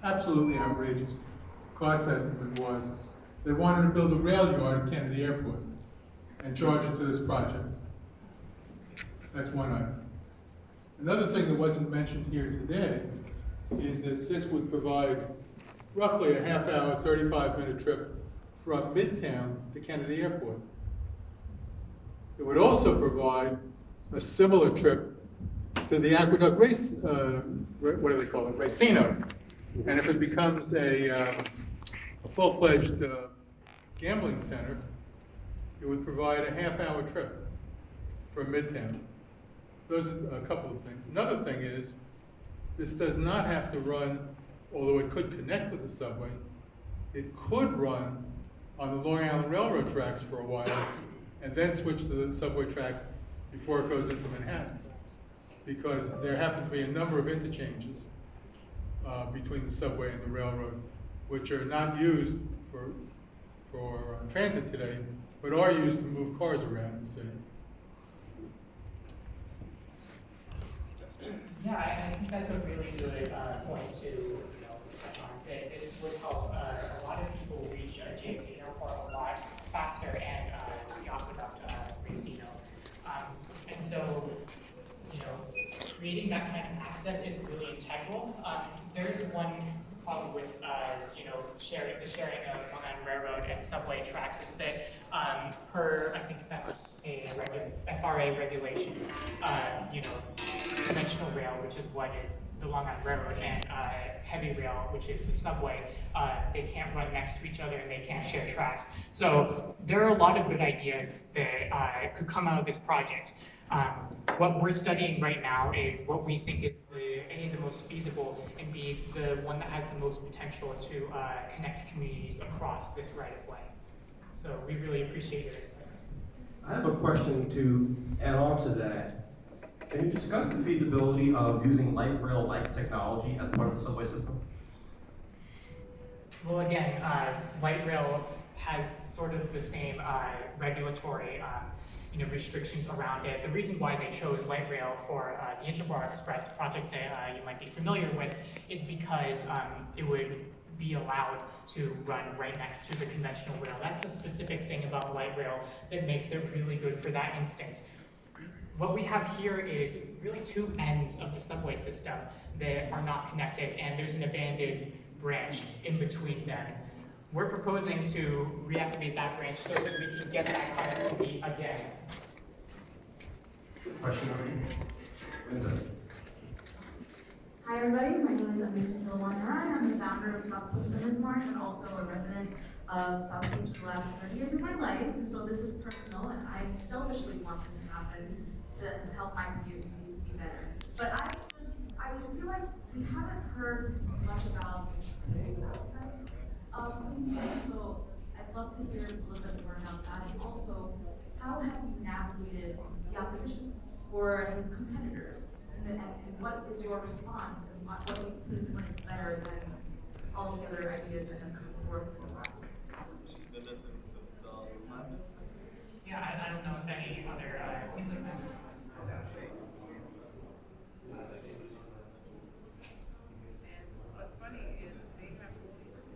absolutely outrageous cost estimate was they wanted to build a rail yard at Kennedy Airport and charge it to this project. That's one item. Another thing that wasn't mentioned here today is that this would provide roughly a half-hour, 35-minute trip from Midtown to Kennedy Airport. It would also provide a similar trip to the Aqueduct race, what do they call it, Racino. And if it becomes a full-fledged gambling center, it would provide a half-hour trip from Midtown. Those are a couple of things. Another thing is, this does not have to run, although it could connect with the subway, it could run on the Long Island Railroad tracks for a while and then switch to the subway tracks before it goes into Manhattan. Because there happen to be a number of interchanges between the subway and the railroad, which are not used for transit today, but are used to move cars around the city. Yeah, I think that's a really good point to touch on. That this would help a lot of people reach JFK Airport a lot faster and the aqueduct Racino. And so, creating that kind of access is really integral. There's one problem with the sharing of Long Island Railroad and subway tracks is that per I think FRA regulations, conventional rail, which is what is the Long Island Railroad, and heavy rail, which is the subway, they can't run next to each other and they can't share tracks. So there are a lot of good ideas that could come out of this project. What we're studying right now is what we think is the most feasible and B, the one that has the most potential to connect communities across this right-of-way. So we really appreciate your input. I have a question to add on to that. Can you discuss the feasibility of using light rail-like technology as part of the subway system? Well, again, light rail has sort of the same regulatory restrictions around it. The reason why they chose light rail for the Interborough Express project that you might be familiar with is because it would be allowed to run right next to the conventional rail. That's a specific thing about light rail that makes it really good for that instance. What we have here is really two ends of the subway system that are not connected, and there's an abandoned branch in between them. We're proposing to reactivate that branch so that we can get that connectivity again. Question over. Hi everybody, my name is Amita Hilwanara. I'm the founder of South Queens Women's March and also a resident of South Queens for the last 30 years of my life. And so this is personal, and I selfishly want this to happen to help my community be better. But I feel like we haven't heard much about the trades aspect of Queenslink, so I'd love to hear a little bit more about that. And also, how have you navigated the opposition or competitors? And what is your response, and what makes Queenslink better than all the other ideas that have come forward for the last 6 years? Yeah, I don't know if any other Queenslink members.